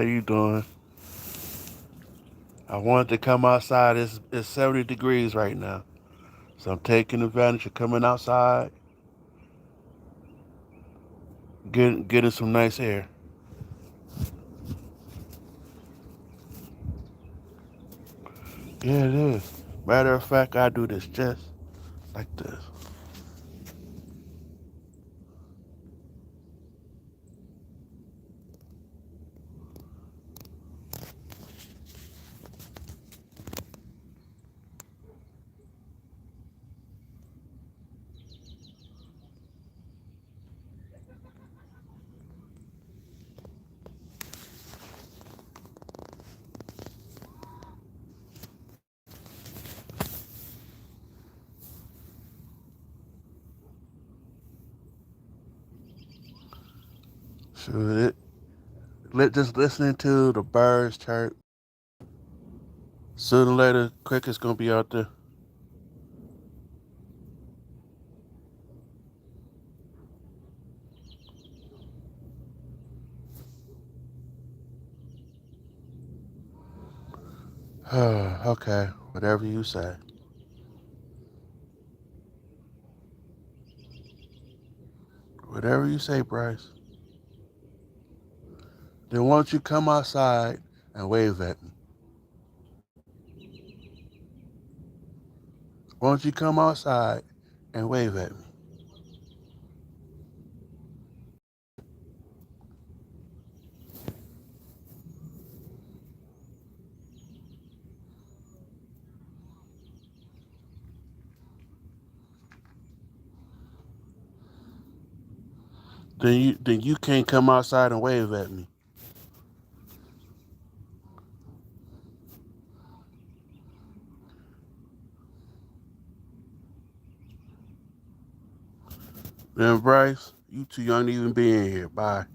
you doing? I wanted to come outside. It's 70 degrees right now. So I'm taking advantage of coming outside, getting some nice air. Yeah, it is. Matter of fact, I do this just like this. So just listening to the birds chirp. Sooner or later, cricket's gonna be out there. Okay, whatever you say. Whatever you say, Bryce. Then why don't you come outside and wave at me? Why don't you come outside and wave at me? Then you can't come outside and wave at me. Then Bryce, you too young to even be in here. Bye.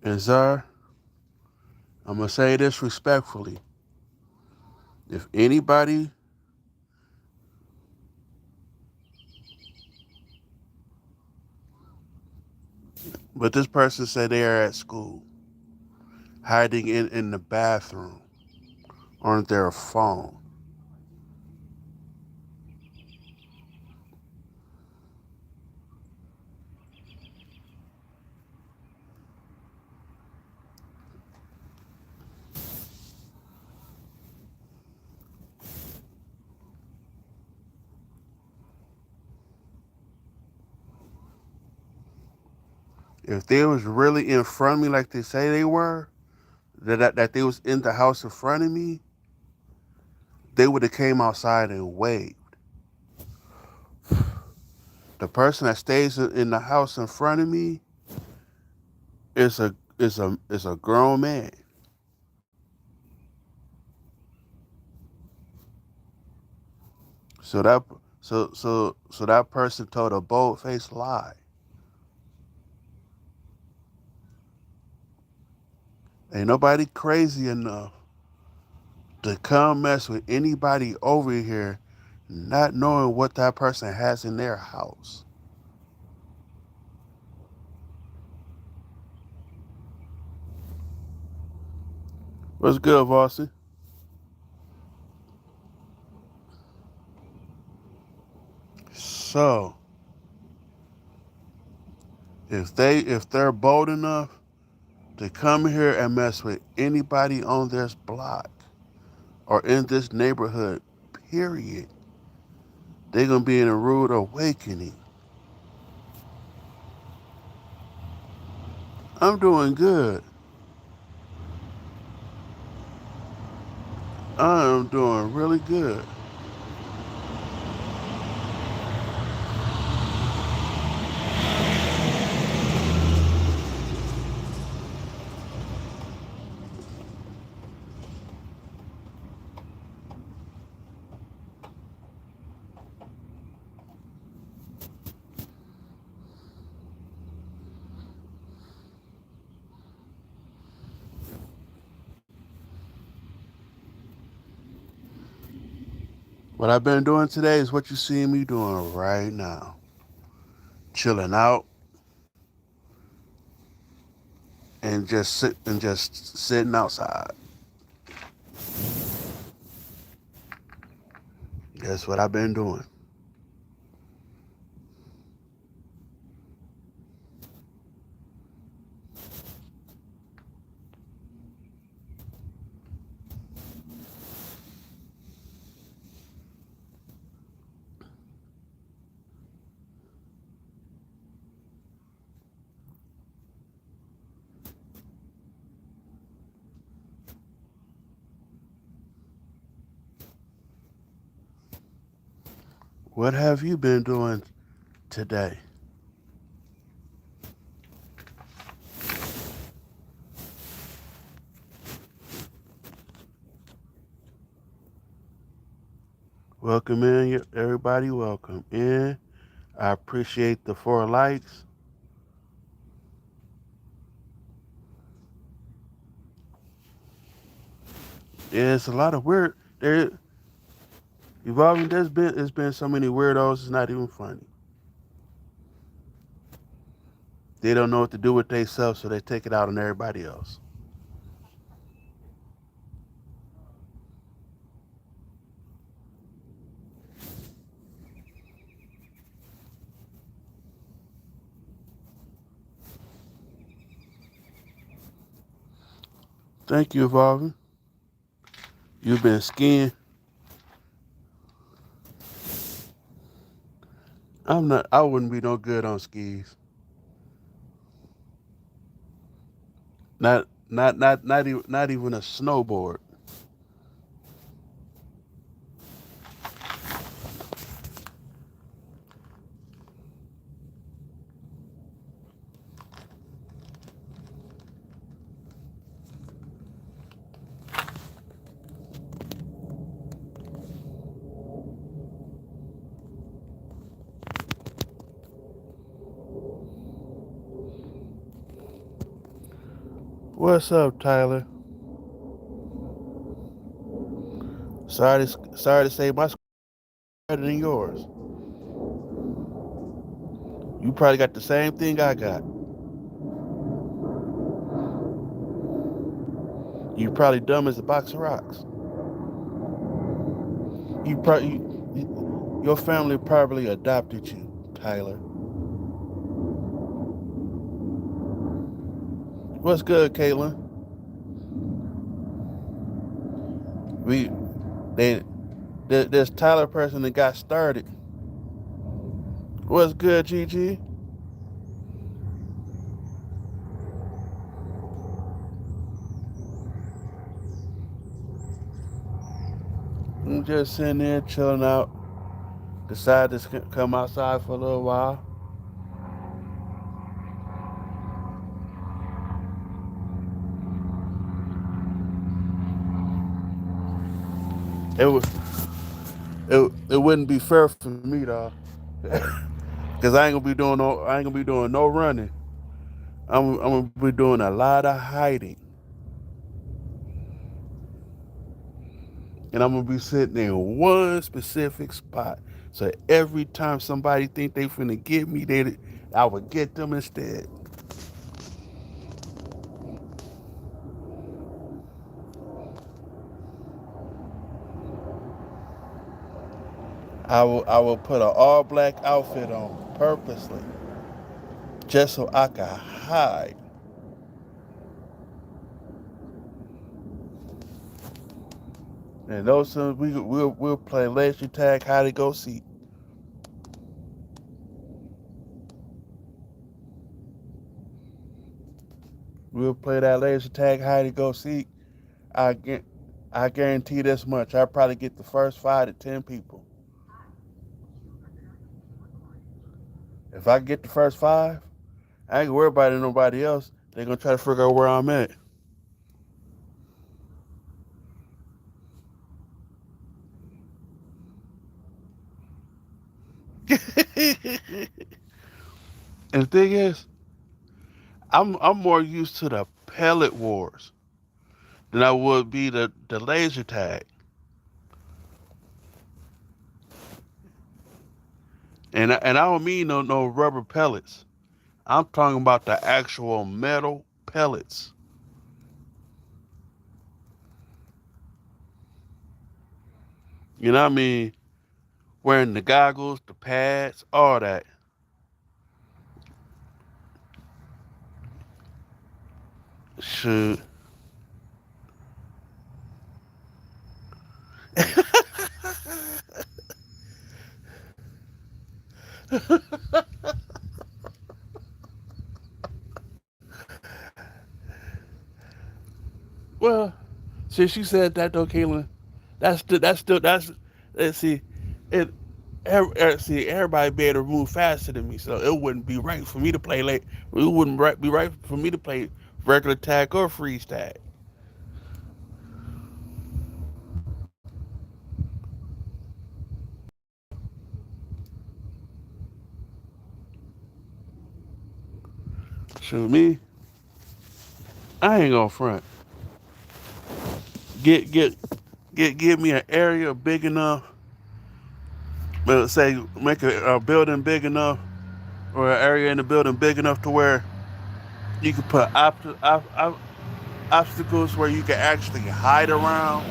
And Zar, I'm gonna say this respectfully. If anybody, but this person said they are at school, hiding in the bathroom on their phone. If they was really in front of me like they say they were, that they was in the house in front of me, they would have came outside and waved. The person that stays in the house in front of me is a grown man. So that person told a bold faced lie. Ain't nobody crazy enough to come mess with anybody over here, not knowing what that person has in their house. What's good, Vossi? So if they're bold enough to come here and mess with anybody on this block or in this neighborhood, period, they're gonna be in a rude awakening. I'm doing good. I am doing really good. What I've been doing today is what you see me doing right now. Chilling out and just sitting outside. That's what I've been doing. What have you been doing today? Welcome in, everybody. Welcome in. I appreciate the 4 likes. Yeah, it's a lot of weird. There, evolving. There's been so many weirdos. It's not even funny. They don't know what to do with themselves, so they take it out on everybody else. Thank you, evolving. You've been skiing. I'm not. I wouldn't be no good on skis. Not even a snowboard. What's up, Tyler? Sorry to say my score better than yours. You probably got the same thing I got. You probably dumb as a box of rocks. Your family probably adopted you, Tyler. What's good, Caitlin? We they this Tyler person that got started. What's good, Gigi? I'm just sitting there chilling out. Decided to come outside for a little while. It was it wouldn't be fair for me though, cause I ain't gonna be doing no running. I'm gonna be doing a lot of hiding, and I'm gonna be sitting in one specific spot. So every time somebody think they finna get me, I would get them instead. I will put an all black outfit on purposely, just so I can hide. And those times we'll play laser tag, hide and go seek. We'll play that laser tag, hide and go seek. I get, I guarantee this much. I probably get the first 5 to 10 people. If I get the first 5, I ain't gonna worry about it. Nobody else. They're gonna try to figure out where I'm at. And the thing is, I'm more used to the pellet wars than I would be the laser tag. And I don't mean no rubber pellets. I'm talking about the actual metal pellets. You know what I mean? Wearing the goggles, the pads, all that. Shoot. Well, since you said that though, Caitlin, that's let's see, it. See, everybody be able to move faster than me, so it wouldn't be right for me to play late. It wouldn't be right for me to play regular tag or freeze tag. Shoot me, I ain't gonna front. Get get give me an area big enough. But say make a building big enough, or an area in the building big enough to where you can put obstacles where you can actually hide around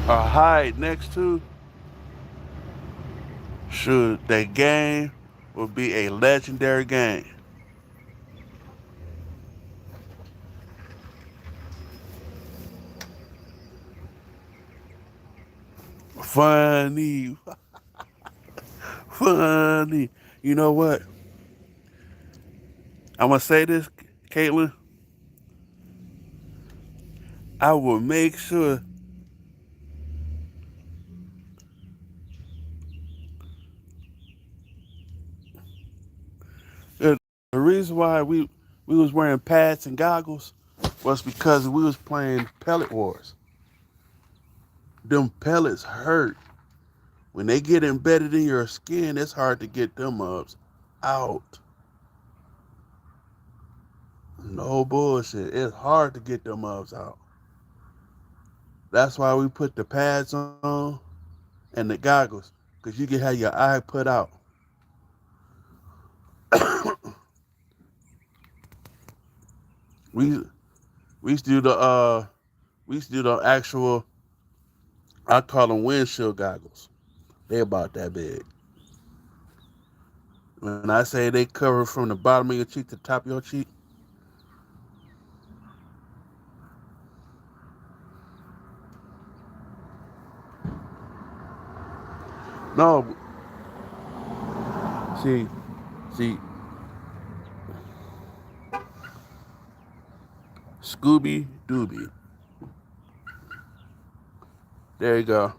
or hide next to. Should that game will be a legendary game. Funny, funny. You know what? I'm gonna say this, Caitlin. I will make sure that the reason why we was wearing pads and goggles was because we was playing pellet wars. Them pellets hurt. When they get embedded in your skin, it's hard to get them ups out. No bullshit. It's hard to get them ups out. That's why we put the pads on and the goggles, because you can have your eye put out. we we used to do the we used to do the actual, I call them windshield goggles. They about that big. When I say they cover from the bottom of your cheek to the top of your cheek, no, see, see, Scooby Dooby. There you go.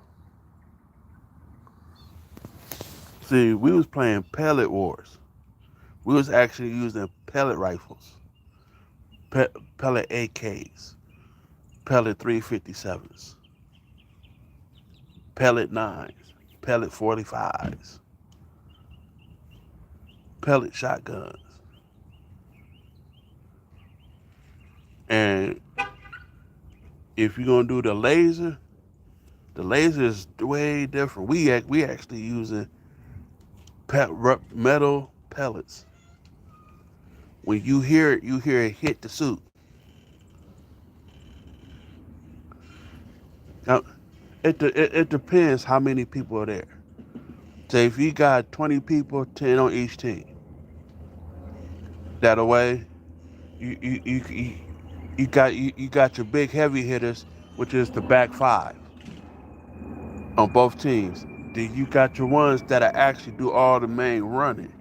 See, we was playing pellet wars. We was actually using pellet rifles, pe- pellet AKs, pellet 357s, pellet 9s, pellet 45s, pellet shotguns. And if you're gonna do the laser is way different. We actually using metal pellets. When you hear it hit the suit. Now, it depends how many people are there. Say if you got 20 people, 10 on each team. That way, you got your big heavy hitters, which is the back five on both teams. Then you got your ones that actually do all the main running.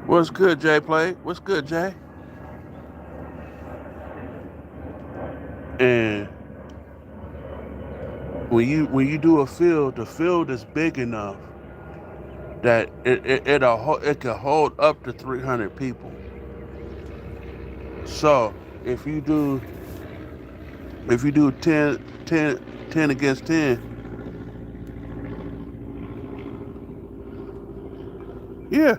What's good, Jay? Play. What's good, Jay? And when you do a field, the field is big enough that it can hold up to 300 people. So if you do if you do 10 against 10, yeah,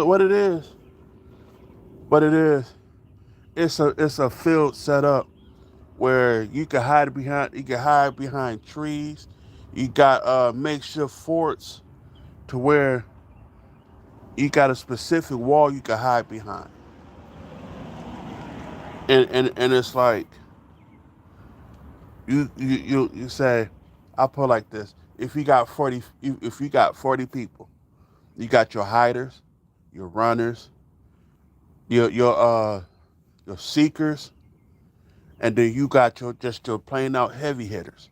what it is, what it is, it's a field set up where you can hide behind trees. You got makeshift forts to where you got a specific wall you can hide behind. And it's like you say, I put it like this. If you got 40 people, you got your hiders, your runners, your seekers, and then you got your plain out heavy hitters.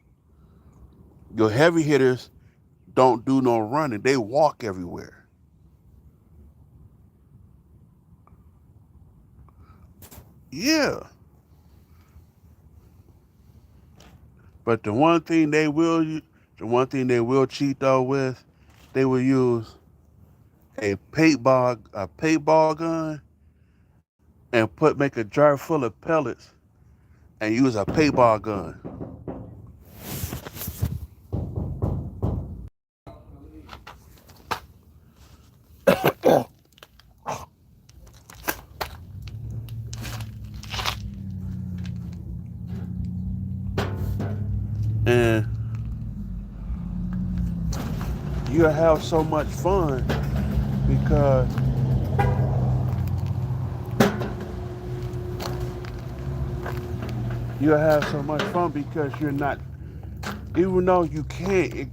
Your heavy hitters don't do no running. They walk everywhere. Yeah. But the one thing they will cheat though with, they will use a paintball gun and make a jar full of pellets and use a paintball gun. And you'll have so much fun because you're not, even though you can't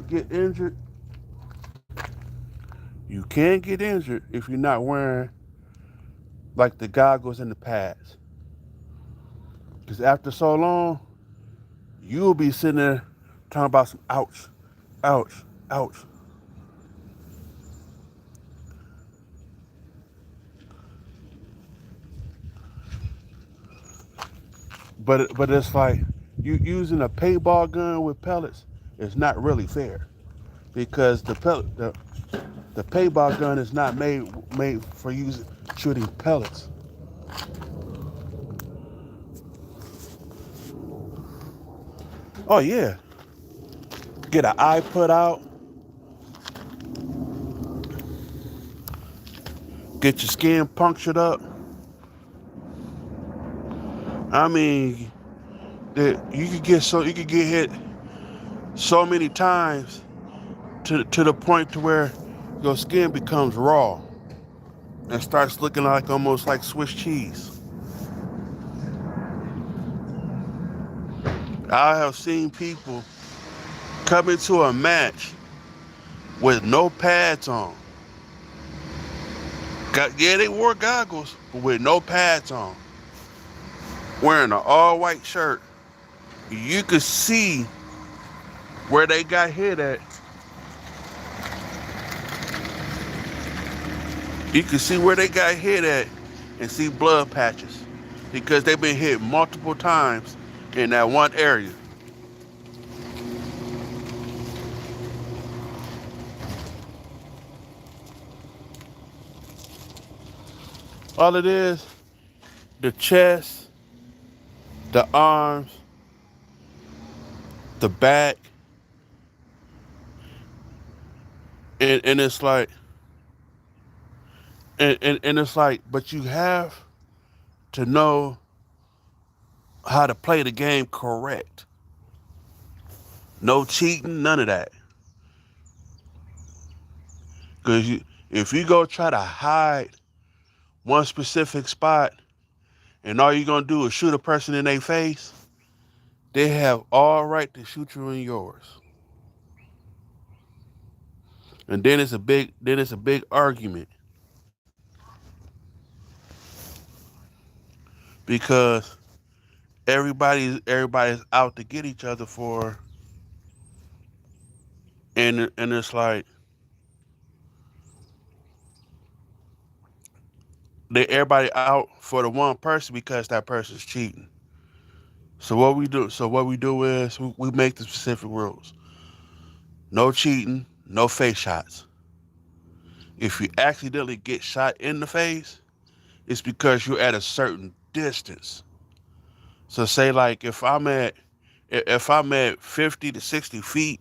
get injured if you're not wearing like the goggles and the pads. Because after so long, you'll be sitting there talking about some ouch, ouch, ouch. But it's like you using a paintball gun with pellets is not really fair because the paintball gun is not made for using shooting pellets. Oh yeah, get an eye put out, get your skin punctured up. I mean, you could get hit so many times to the point to where your skin becomes raw and starts looking like almost like Swiss cheese. I have seen people come into a match with no pads on. Yeah, they wore goggles, but with no pads on, wearing an all-white shirt. You could see where they got hit at. You could see where they got hit at and see blood patches because they've been hit multiple times in that one area. All it is, the chest, the arms, the back, and it's like, and it's like, but you have to know how to play the game correct. No cheating, none of that. Because if you go try to hide one specific spot and all you're gonna do is shoot a person in their face, they have all right to shoot you in yours. And then it's a big argument because everybody's out to get each other for, and it's like everybody out for the one person because that person's cheating. So what we do is we make the specific rules. No cheating, no face shots. If you accidentally get shot in the face, it's because you're at a certain distance. So say like if I'm at 50 to 60 feet,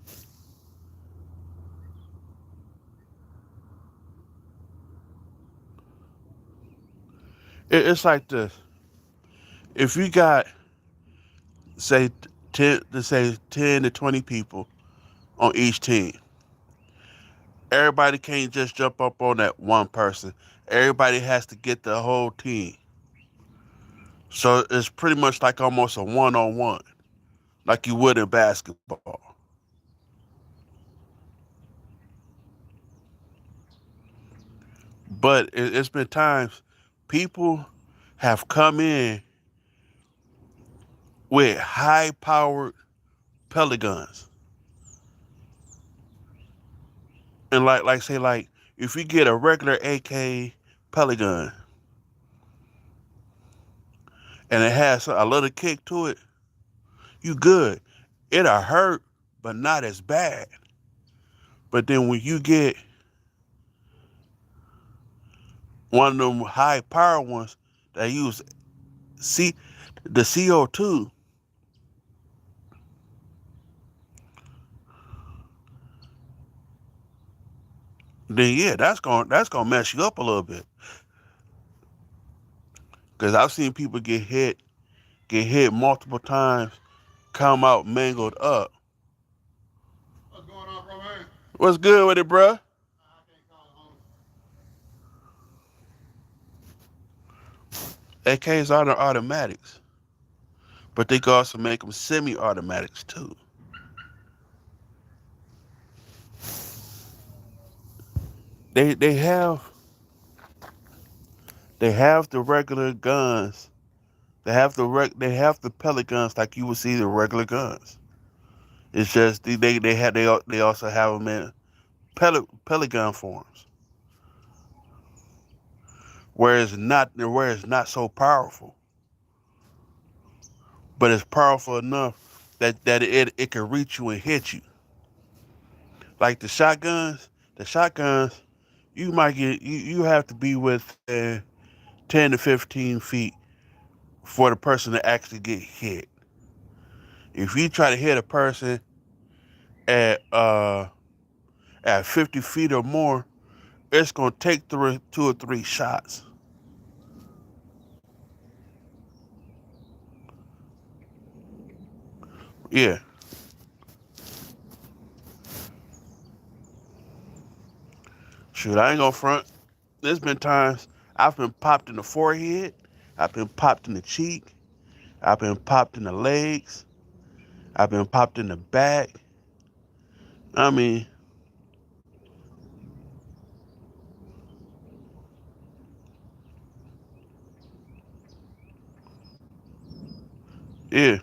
it's like this. If you got say 10 to 20 people on each team. Everybody can't just jump up on that one person. Everybody has to get the whole team. So it's pretty much like almost a one-on-one, like you would in basketball. But it's been times people have come in with high-powered pellet guns, and like say like if you get a regular AK pellet gun and it has a little kick to it, you good. It'll hurt, but not as bad. But then when you get one of them high power ones that use C the CO2, then yeah, that's gonna mess you up a little bit. Cause I've seen people get hit multiple times, come out mangled up. What's going on, bro, man? What's good with it, bruh? I can't call it home. AKs are the automatics, but they can also make them semi-automatics too. They have the regular guns. They have the pellet guns like you would see the regular guns. It's just they also have them in pellet gun forms, where it's not so powerful, but it's powerful enough that it can reach you and hit you. Like the shotguns you have to be within 10 to 15 feet for the person to actually get hit. If you try to hit a person at uh at 50 feet or more, it's gonna take 2 or 3 shots. Yeah, shoot, I ain't gonna front. There's been times I've been popped in the forehead, I've been popped in the cheek, I've been popped in the legs, I've been popped in the back. I mean, yeah.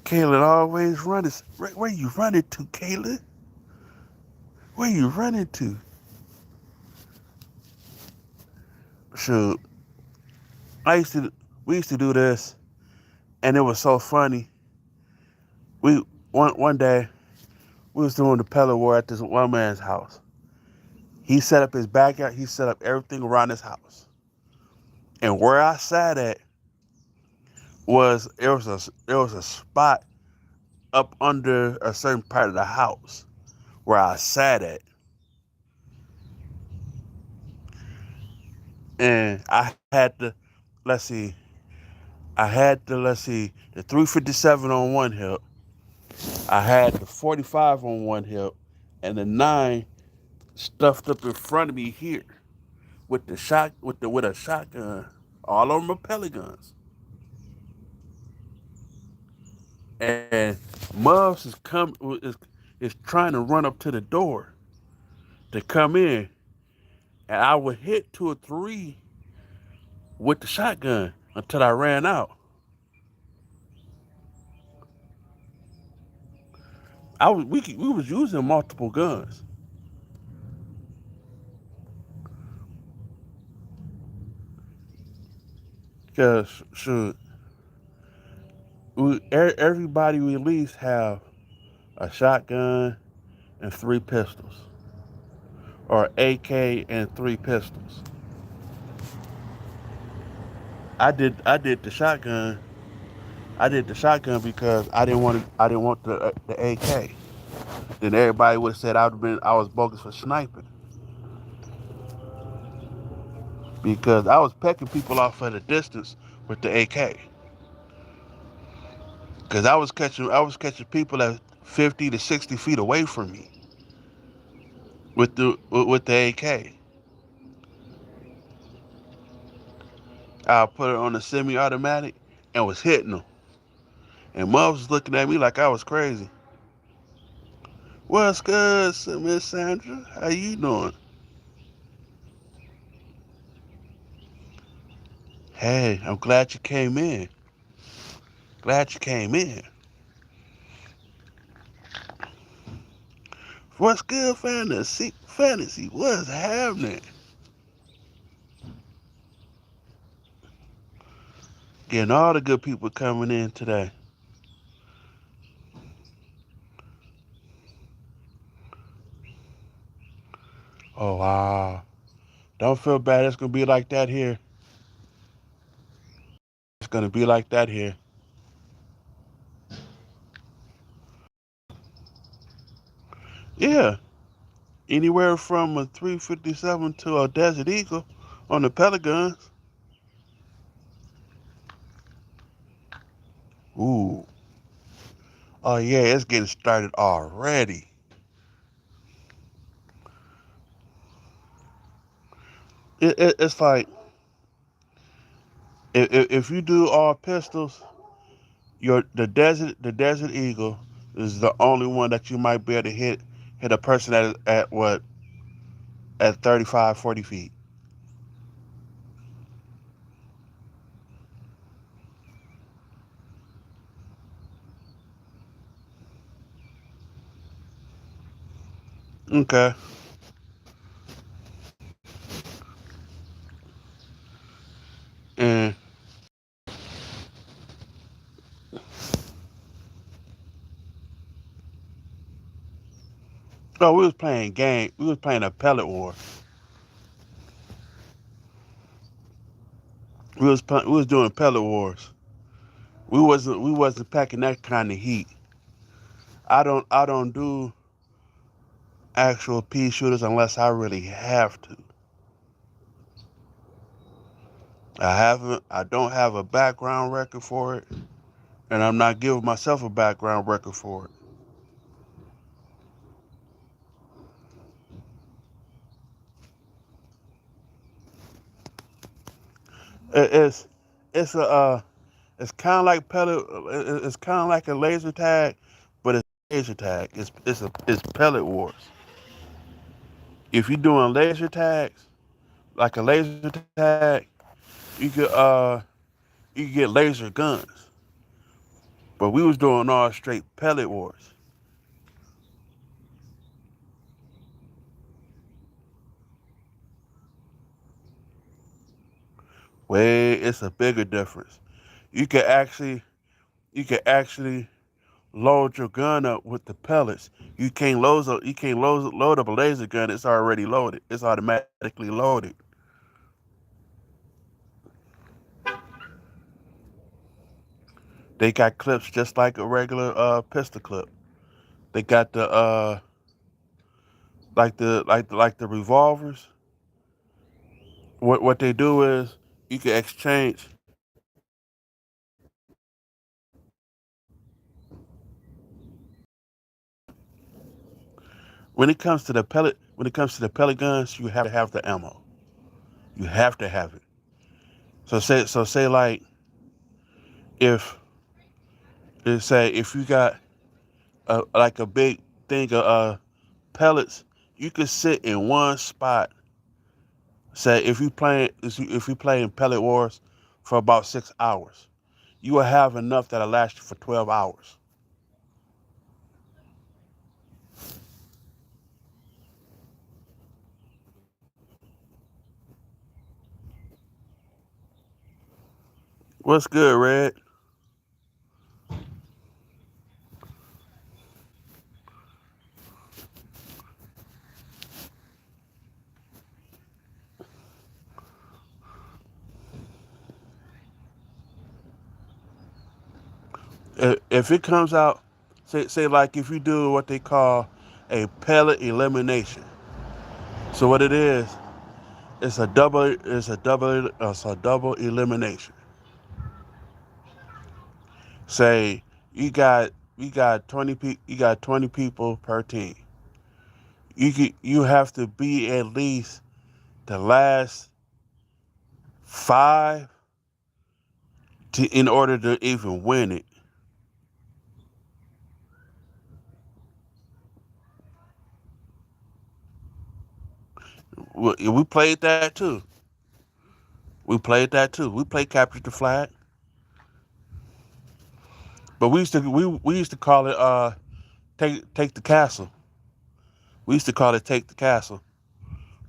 Kayla always running. Where you running to, Kayla? Where you running to? Shoot, I used to. We used to do this, and it was so funny. We one day we was doing the pellet war at this one man's house. He set up his backyard. He set up everything around his house, and where I sat at it was a spot up under a certain part of the house where I sat at, and I had to let's see, the 357 on one hip, I had the 45 on one hip, and the nine stuffed up in front of me here with the shot with a shotgun. All of them are pellet guns, and Mubs is trying to run up to the door to come in, and I would hit 2 or 3 with the shotgun until I ran out. We was using multiple guns because shoot, everybody we at least have a shotgun and 3 pistols, or AK and 3 pistols. I did the shotgun. I did the shotgun because I didn't want the AK. Then everybody would have said I was bogus for sniping. because I was pecking people off at a distance with the AK. Because I was catching people at 50 to 60 feet away from me with the AK. I put it on a semi-automatic and was hitting them. And Mom was looking at me like I was crazy. What's good, Miss Sandra? How you doing? Hey, I'm glad you came in. Glad you came in. What's good, fantasy? Fantasy, what's happening? Getting all the good people coming in today. Oh wow. Don't feel bad. It's gonna be like that here. It's gonna be like that here. Yeah. Anywhere from a 357 to a Desert Eagle on the pellet guns. Ooh. Oh yeah, it's getting started already. It's like if you do all pistols, the Desert Eagle is the only one that you might be able to hit a person at what at 35, 40 feet. Okay. And oh, we was playing game. We was playing a pellet war. We was doing pellet wars. We wasn't packing that kind of heat. I don't do actual pea shooters unless I really have to. I don't have a background record for it, and I'm not giving myself a background record for It's it's a it's kind of like pellet. It's kind of like a laser tag, but it's laser tag. It's pellet wars. If you're doing laser tags, like a laser tag, you could uh you could get laser guns. But we was doing all straight pellet wars. Way it's a bigger difference. You could actually you could actually load your gun up with the pellets. You can't load up a laser gun. It's already loaded. It's automatically loaded. They got clips just like a regular pistol clip. They got the like the revolvers. What they do is you can exchange when it comes to the pellet guns. You have to have the ammo. You have to have it. So say like if say if you got like a big thing of pellets, you could sit in one spot. Say if you playing pellet wars for about 6 hours, you will have enough that'll last you for 12 hours. What's good, Red? If it comes out, say like if you do what they call a pellet elimination. So what it is, It's a double elimination. Say you got 20 people per team. You have to be at least the last five in order to even win it. We played that too. We played that too. We played capture the flag, but we used to call it take the castle. We used to call it take the castle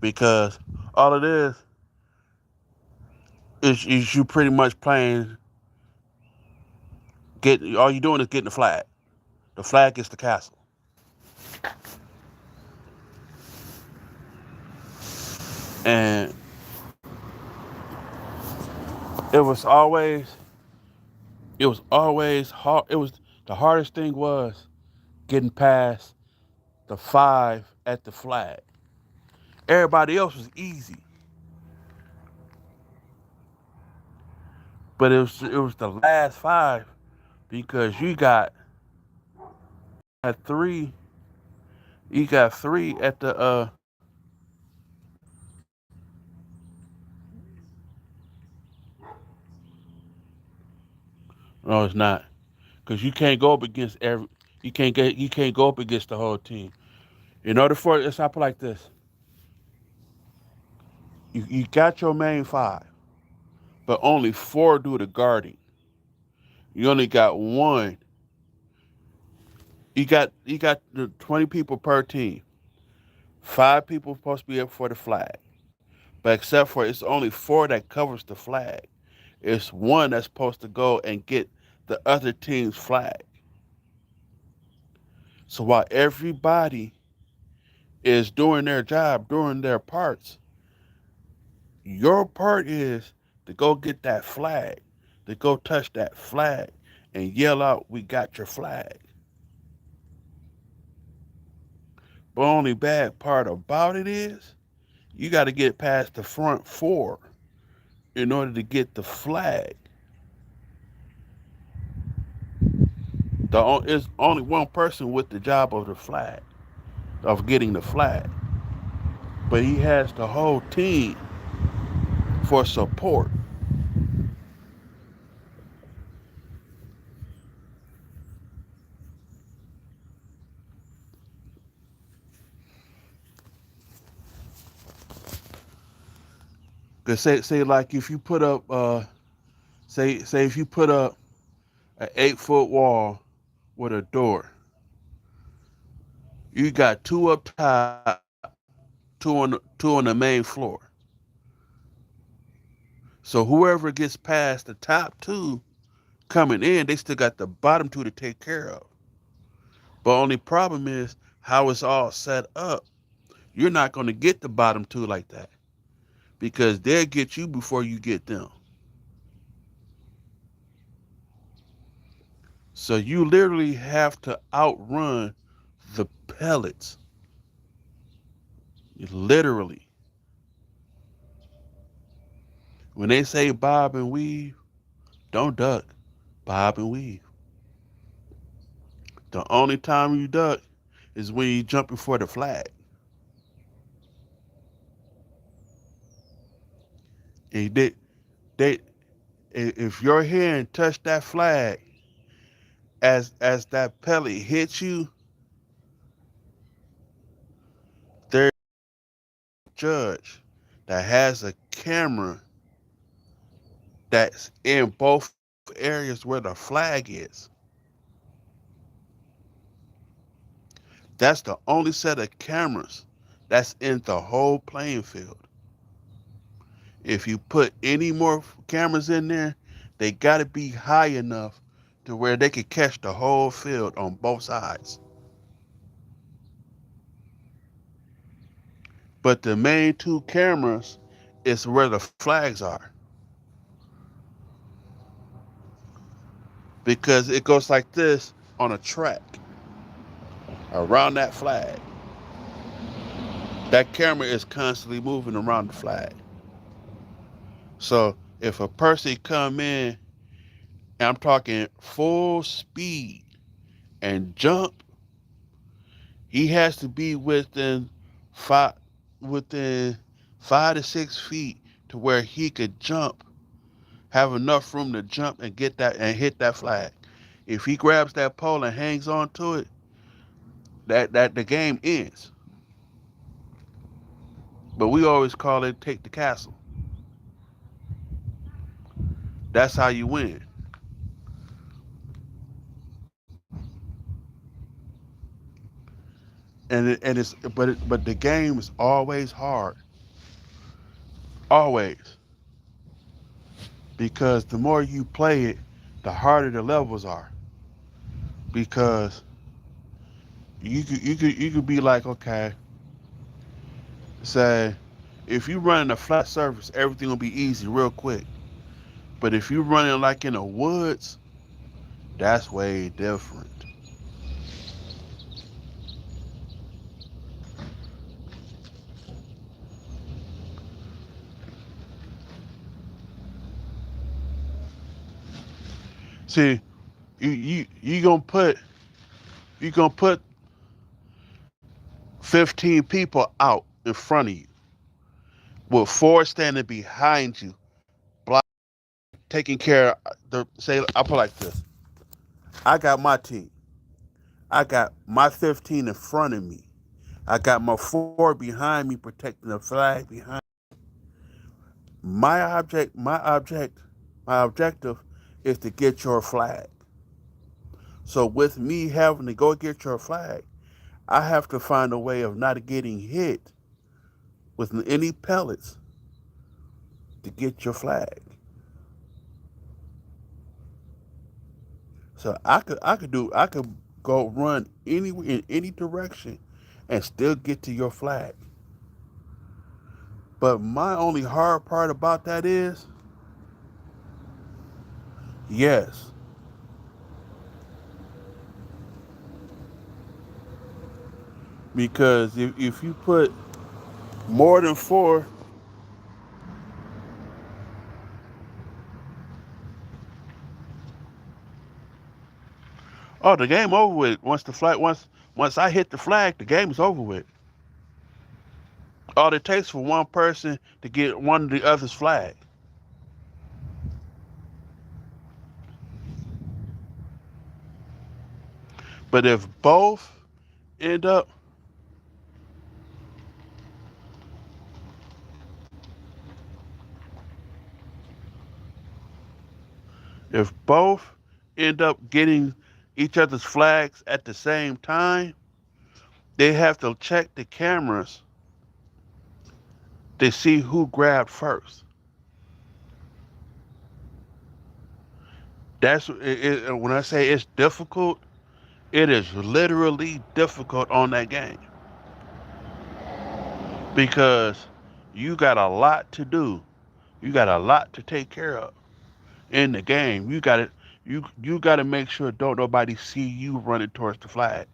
because all it is you pretty much playing get all you doing is getting the flag. The flag is the castle, and it was always it was always hard. It was the hardest thing was getting past the five at the flag. Everybody else was easy, but it was the last five because at three you got three at the no it's not because you can't go up against every you can't go up against the whole team. In order for it's not like this. You got your main five, but only four do the guarding. You only got one. You got the 20 people per team. Five people supposed to be up for the flag, but except for it's only four that covers the flag. It's one that's supposed to go and get the other team's flag. So while everybody is doing their job, doing their parts, your part is to go get that flag, to go touch that flag and yell out, "We got your flag." But only bad part about it is you got to get past the front four in order to get the flag. It's only one person with the job of the flag, of getting the flag. But he has the whole team for support. Cause say like if you put up say if you put up an 8 foot wall with a door, you got two up top, two on the main floor. So whoever gets past the top two coming in, they still got the bottom two to take care of. But only problem is how it's all set up. You're not going to get the bottom two like that because they'll get you before you get them. So you literally have to outrun the pellets. Literally. When they say bob and weave, don't duck. Bob and weave. The only time you duck is when you jumping for the flag. And they if your hand touch that flag as that pellet hits you, there's a judge that has a camera that's in both areas where the flag is. That's the only set of cameras that's in the whole playing field. If you put any more cameras in there, they got to be high enough to where they could catch the whole field on both sides. But the main two cameras is where the flags are because it goes like this on a track around that flag. That camera is constantly moving around the flag. So if a person come in, and I'm talking full speed and jump, he has to be five within 5 to 6 feet to where he could jump, have enough room to jump and get that and hit that flag. If he grabs that pole and hangs on to it, that the game ends. But we always call it take the castle. That's how you win. But the game is always hard, always, because the more you play it, the harder the levels are. Because you could be like, okay, say if you running a flat surface, everything will be easy real quick. But if you running like in the woods, that's way different. See, you gonna put 15 people out in front of you with four standing behind you, taking care of the say I'll put it like this. I got my team. I got my 15 in front of me. I got my four behind me protecting the flag behind. My object, my object, my objective is to get your flag. So with me having to go get your flag, I have to find a way of not getting hit with any pellets to get your flag. So I could go run any in any direction and still get to your flag. But my only hard part about that is, yes, because if you put more than four, oh, the game over with. Once I hit the flag, the game is over with. All it takes for one person to get one of the other's flag. But end up, if both end up getting each other's flags at the same time, they have to check the cameras to see who grabbed first. When I say it's difficult, it is literally difficult on that game because you got a lot to do. You got a lot to take care of in the game. You got to make sure don't nobody see you running towards the flag.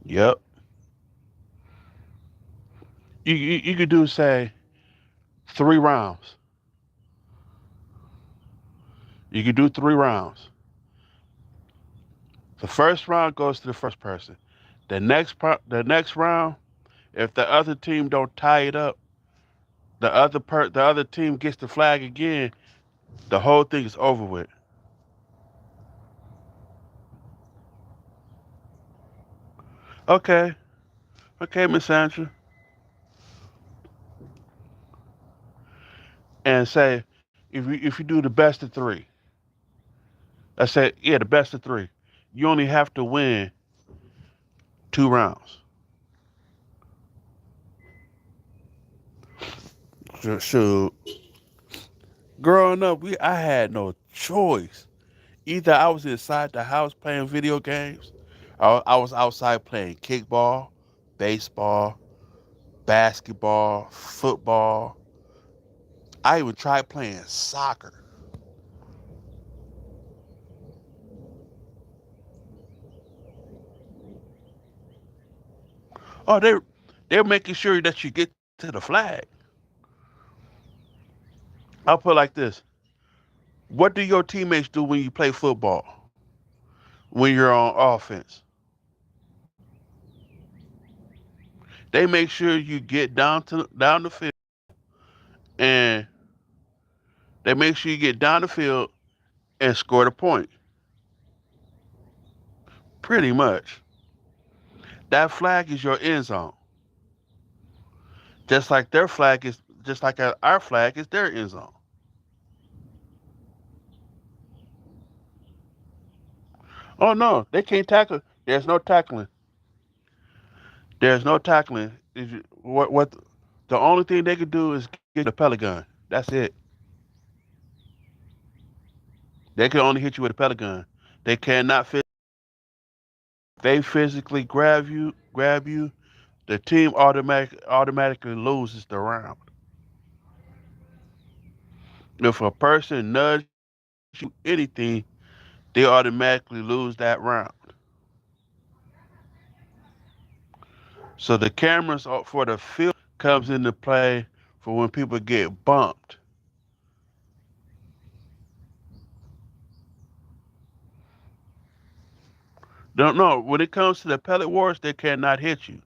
Yep. You could do say 3 rounds. You could do 3 rounds. The first round goes to the first person. The next round, if the other team don't tie it up, the other team gets the flag again. The whole thing is over with. Okay, okay, Miss Sandra, and say if you do the best of three, I said yeah, the best of three. You only have to win 2 rounds. So growing up, I had no choice. Either I was inside the house playing video games, or I was outside playing kickball, baseball, basketball, football. I even tried playing soccer. Oh, they're making sure that you get to the flag. I'll put it like this: what do your teammates do when you play football? When you're on offense, they make sure you get down the field, and they make sure you get down the field and score the point. Pretty much, that flag is your end zone, just like their flag is, just like our flag is their end zone. Oh no, they can't tackle. There's no tackling. There's no tackling. What the only thing they can do is get a pellet gun. That's it. They can only hit you with a pellet gun. They cannot fit. They physically grab you. The team automatically loses the round. If a person nudges you anything, they automatically lose that round. So the cameras for the field comes into play for when people get bumped. Don't know. When it comes to the pellet wars, they cannot hit you.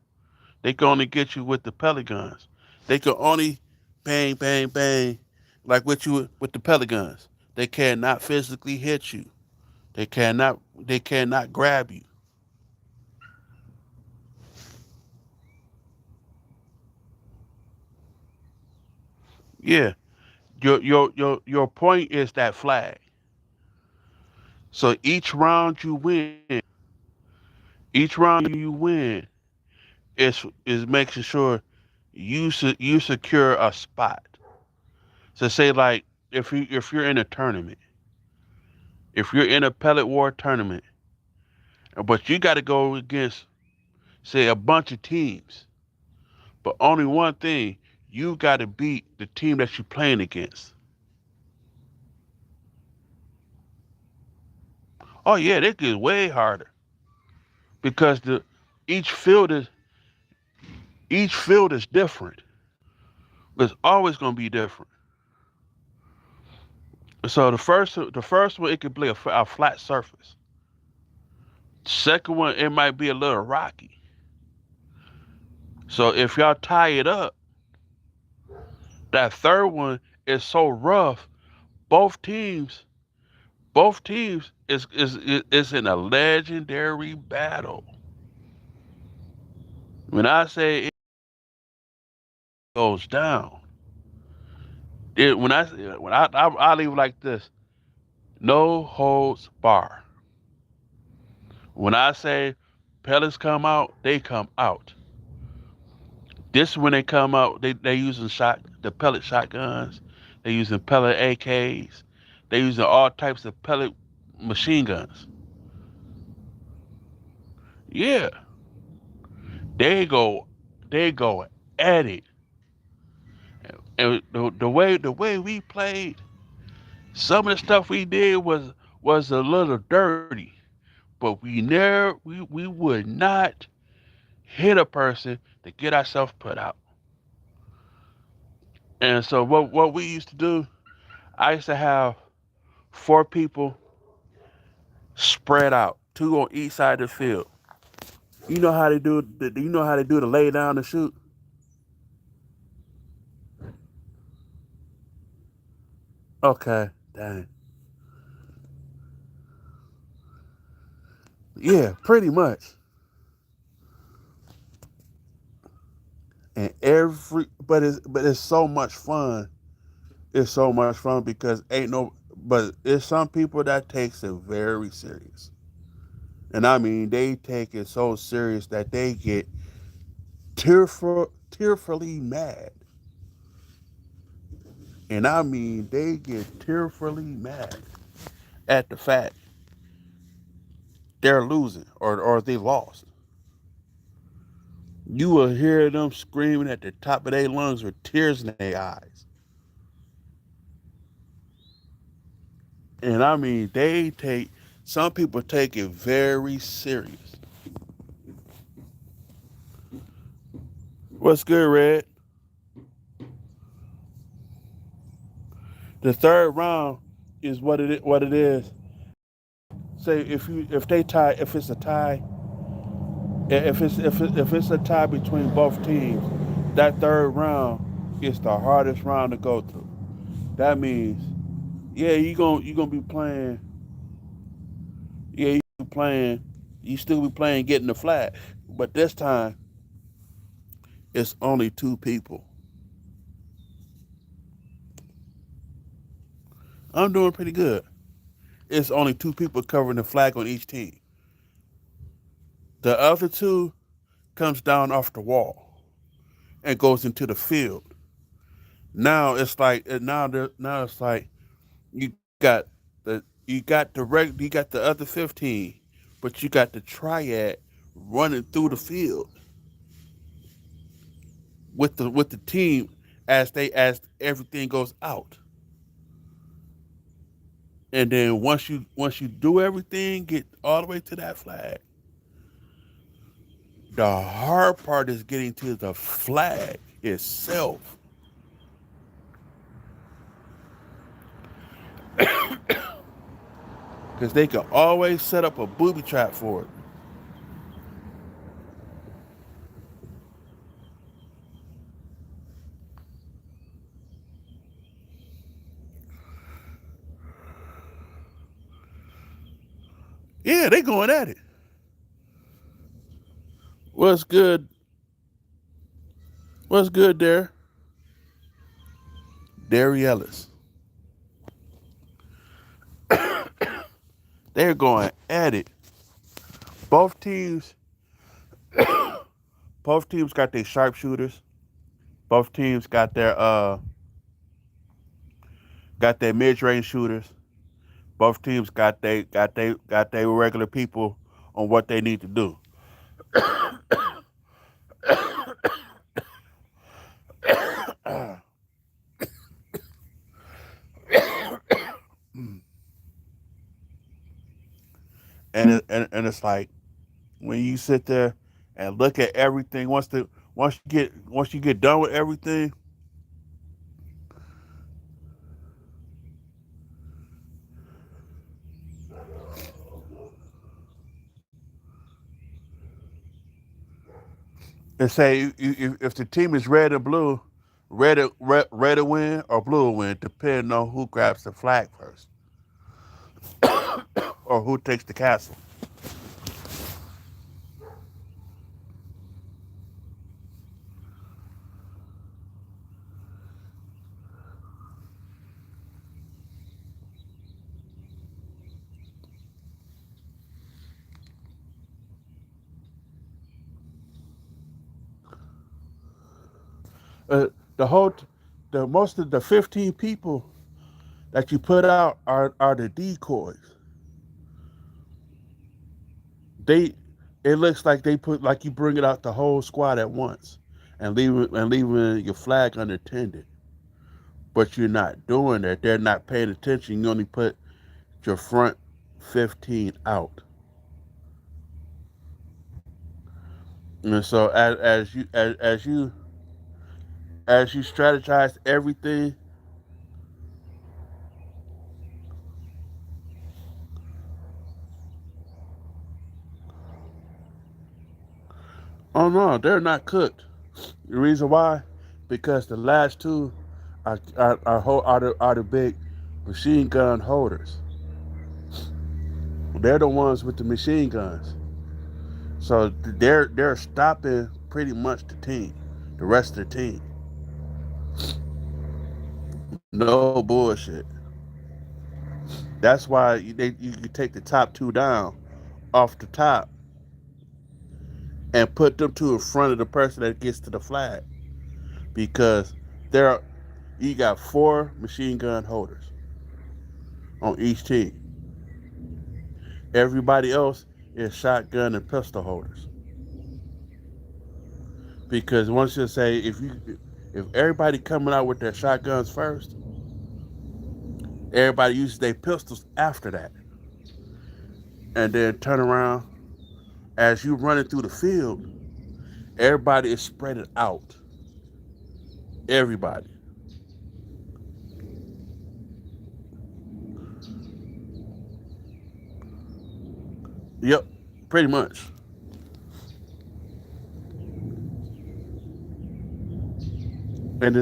They can only get you with the pellet guns. They can only bang, bang, bang, like with you with the pellet guns. They cannot physically hit you. They cannot grab you. Yeah. Your point is that flag. So each round you win is making sure you secure a spot. So say like if you're in a tournament, if you're in a pellet war tournament, but you got to go against say a bunch of teams, but only one thing, you got to beat the team that you're playing against. Oh yeah, they get way harder because the each field is each field is different. It's always going to be different. So the first one it could be a flat surface. Second one it might be a little rocky. So if y'all tie it up, that third one is so rough. Both teams, both teams is in a legendary battle. When I say it goes down, when I leave it like this, no holds bar. When I say pellets come out, they come out. This when they come out, they using the pellet shotguns. They using pellet AKs. They using all types of pellet machine guns. Yeah, they go they go at it. And the way we played, some of the stuff we did was a little dirty, but we would not hit a person to get ourselves put out. And so what we used to do, I used to have four people spread out, two on each side of the field. You know how they do the lay down and shoot? Okay, dang. Yeah, pretty much. And but it's so much fun. It's so much fun because ain't no but it's some people that takes it very serious. And I mean they take it so serious that they get tearfully mad. And I mean they get tearfully mad at the fact they're losing or they lost. You will hear them screaming at the top of their lungs with tears in their eyes. And I mean, some people take it very serious. What's good, Red? The third round is what it is. Say if they tie, if it's a tie, if it's a tie between both teams, that third round is the hardest round to go through. That means, yeah, you gonna be playing. Yeah, you still be playing getting the flag, but this time it's only two people. I'm doing pretty good. It's only two people covering the flag on each team. The other two comes down off the wall and goes into the field. Now it's like now it's like you got you got the other 15, but you got the triad running through the field with the team as everything goes out. And then once you do everything, get all the way to that flag. The hard part is getting to the flag itself. Because they can always set up a booby trap for it. Yeah, they going at it. What's good? What's good there? Derry Ellis. They're going at it. Both teams both teams got their sharpshooters. Both teams got their mid range shooters. Both teams got their regular people on what they need to do. And it's like when you sit there and look at everything once you get done with everything, and say if the team is red and blue, red will win or blue will win, depending on who grabs the flag first or who takes the castle. Uh, the whole the most of the 15 people that you put out are the decoys. They it looks like they put like you bring it out the whole squad at once and leaving your flag unattended. But you're not doing that. They're not paying attention. You only put your front 15 out. And so as you strategize everything, oh no, they're not cooked. The reason why, because the last two are the big machine gun holders. They're the ones with the machine guns. So they're stopping pretty much the team, the rest of the team. No bullshit. That's why you can take the top two down off the top and put them to in front of the person that gets to the flag because there you got four machine gun holders on each team. Everybody else is shotgun and pistol holders. Because once you say if everybody coming out with their shotguns first, Everybody uses their pistols after that, and then turn around as you running through the field. Everybody is spread out. Everybody. Yep, pretty much. And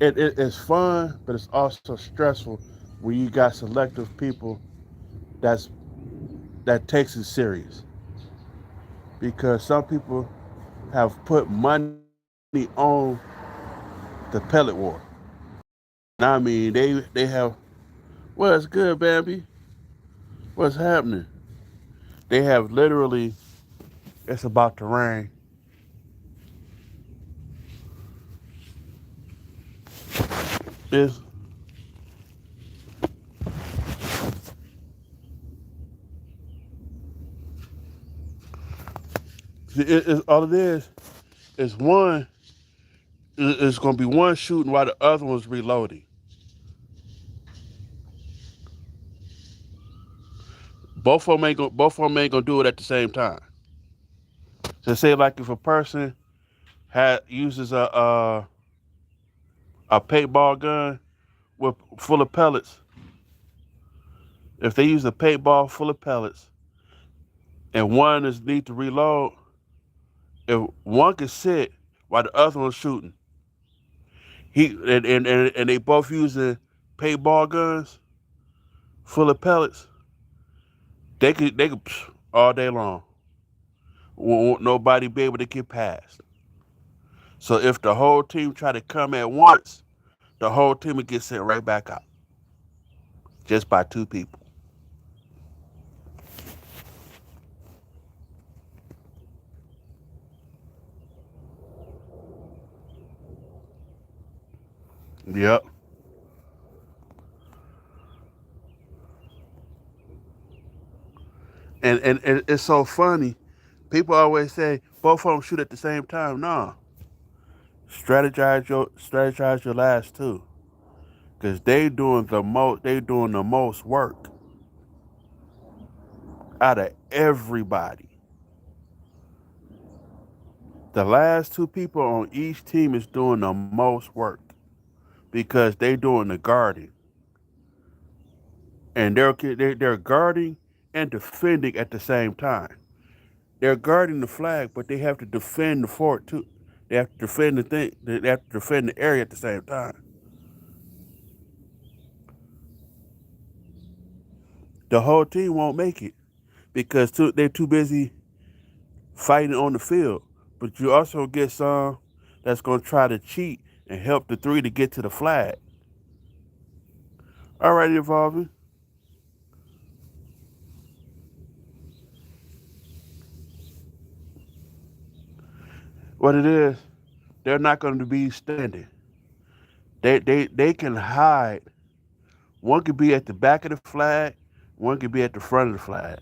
it's fun, but it's also stressful when you got selective people that's that takes it serious because some people have put money on the pellet war. And I mean, they have what's good, Bambi? What's happening? They have literally. It's about to rain. It's all it is one. It's going to be one shooting while the other one's reloading. Both of them ain't gonna do it at the same time. So say like if a person uses a paintball gun with full of pellets, if they use a paintball full of pellets and one is need to reload, if one can sit while the other one's shooting, and they both using paintball guns full of pellets, they could all day long. Won't nobody be able to get past. So if the whole team try to come at once, the whole team would get sent right back out just by two people. Yep. And it's so funny. People always say both of them shoot at the same time. No, strategize your last two, cause They doing the most work out of everybody. The last two people on each team is doing the most work because they doing the guarding, and they're guarding and defending at the same time. They're guarding the flag, but they have to defend the fort too. They have to defend the thing. They have to defend the area at the same time. The whole team won't make it because they're too busy fighting on the field. But you also get some that's going to try to cheat and help the three to get to the flag. All right, evolving. What it is, they're not going to be standing. They can hide. One could be at the back of the flag. One could be at the front of the flag.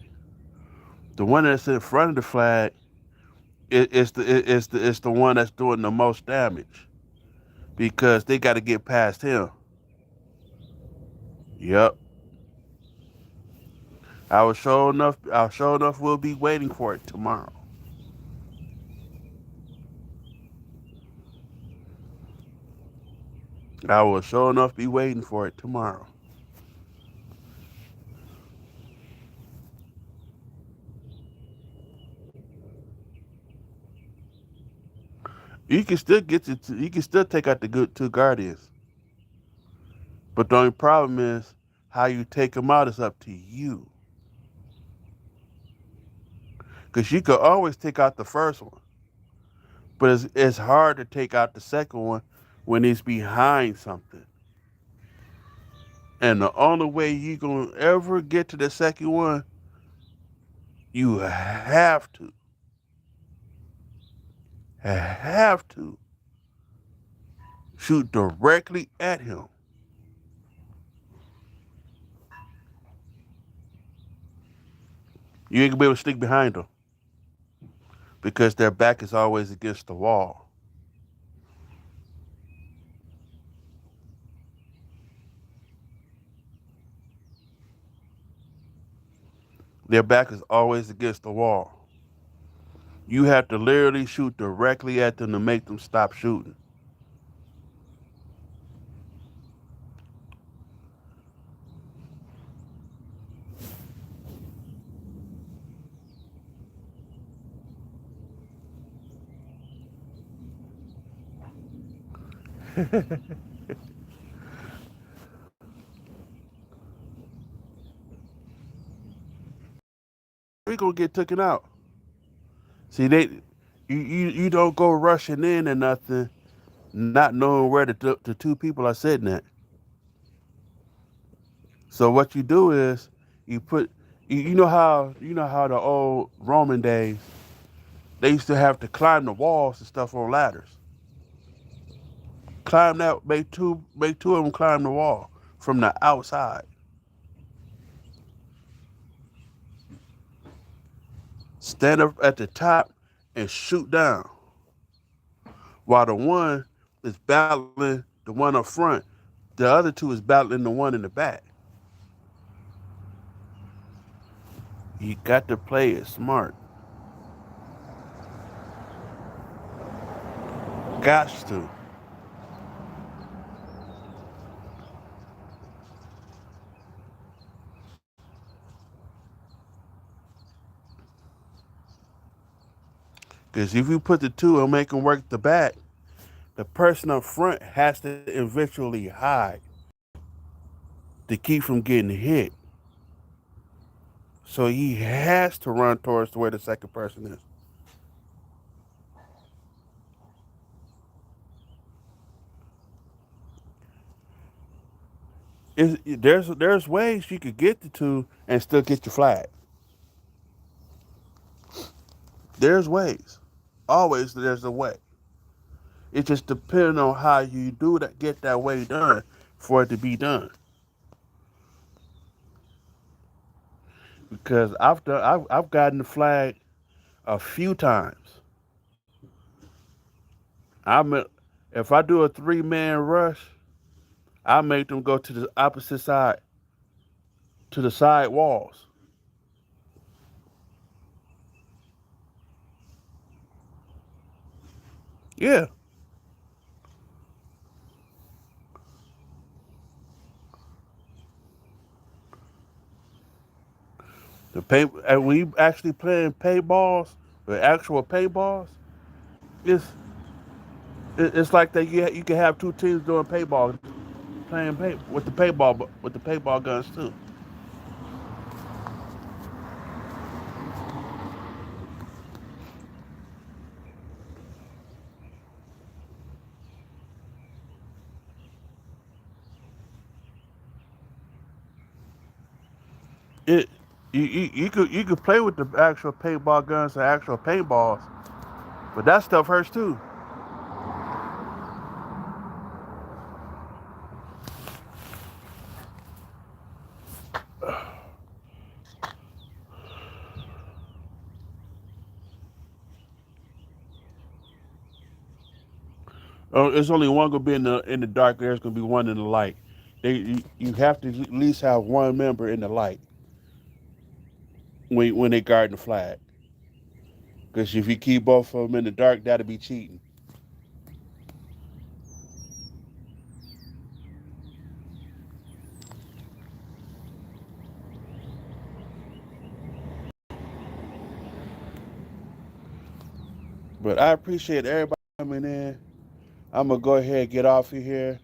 The one that's in front of the flag is the one that's doing the most damage because they got to get past him. Yep. Our show enough will be waiting for it tomorrow. I will show enough be waiting for it tomorrow. You can still take out the good two guardians. But the only problem is how you take them out is up to you. Because you could always take out the first one. But it's hard to take out the second one when it's behind something. And the only way you gonna ever get to the second one, you have to shoot directly at him. You ain't gonna be able to sneak behind them because their back is always against the wall. Their back is always against the wall. You have to literally shoot directly at them to make them stop shooting. We gonna get taken out. See, you don't go rushing in and nothing, not knowing where the two people are sitting at. So what you do is you put, you know how the old Roman days they used to have to climb the walls and stuff on ladders. Climb that, make two of them climb the wall from the outside. Stand up at the top and shoot down, while the one is battling the one up front. The other two is battling the one in the back. You got to play it smart. Got to. Because if you put the two and make them work the back, the person up front has to eventually hide to keep from getting hit. So he has to run towards where the second person is. There's ways you could get the two and still get your flag. There's ways. Always there's a way. It just depends on how you do that, get that way done for it to be done. Because I've gotten the flag a few times. I'm if I do a 3-man rush, I make them go to the opposite side, to the side walls. Yeah, the pay and we actually playing paintballs, the actual paintballs. It's it's like that. You can have two teams doing paintball, playing paint with the paintball guns too. It you could play with the actual paintball guns and actual paintballs, but that stuff hurts too. It's only one gonna be in the dark. There's gonna be one in the light. You have to at least have one member in the light when they guard the flag. Because if you keep both of them in the dark, that'll be cheating. But I appreciate everybody coming in. I'm gonna go ahead and get off of here.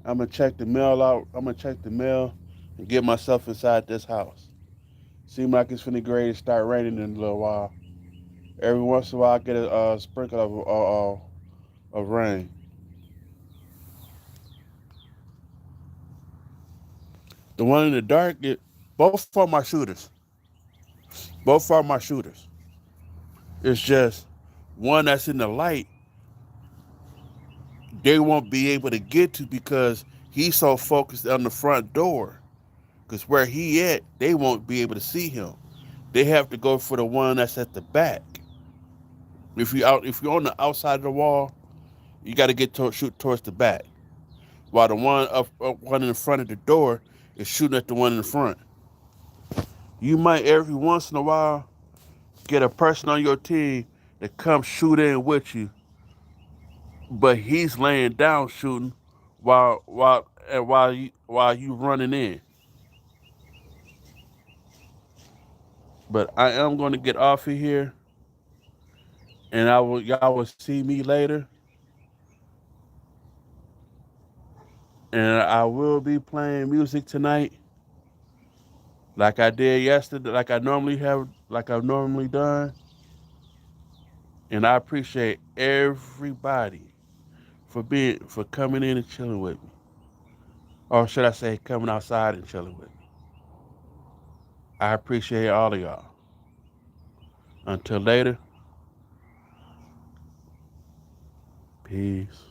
I'm gonna check the mail out. I'm gonna check the mail and get myself inside this house. Seems like it's finna grade to start raining in a little while. Every once in a while, I get a sprinkle of rain. The one in the dark, both are my shooters. Both are my shooters. It's just one that's in the light, they won't be able to get to because he's so focused on the front door. Because where he at, they won't be able to see him. They have to go for the one that's at the back. If you're on the outside of the wall, you got to shoot towards the back. While the one in the front of the door is shooting at the one in the front. You might every once in a while get a person on your team that comes shoot in with you, but he's laying down shooting while you running in. But I am going to get off of here, and y'all will see me later, and I will be playing music tonight, like I did yesterday, like I've normally done. And I appreciate everybody for coming in and chilling with me, or should I say, coming outside and chilling with me. I appreciate all of y'all. Until later, peace.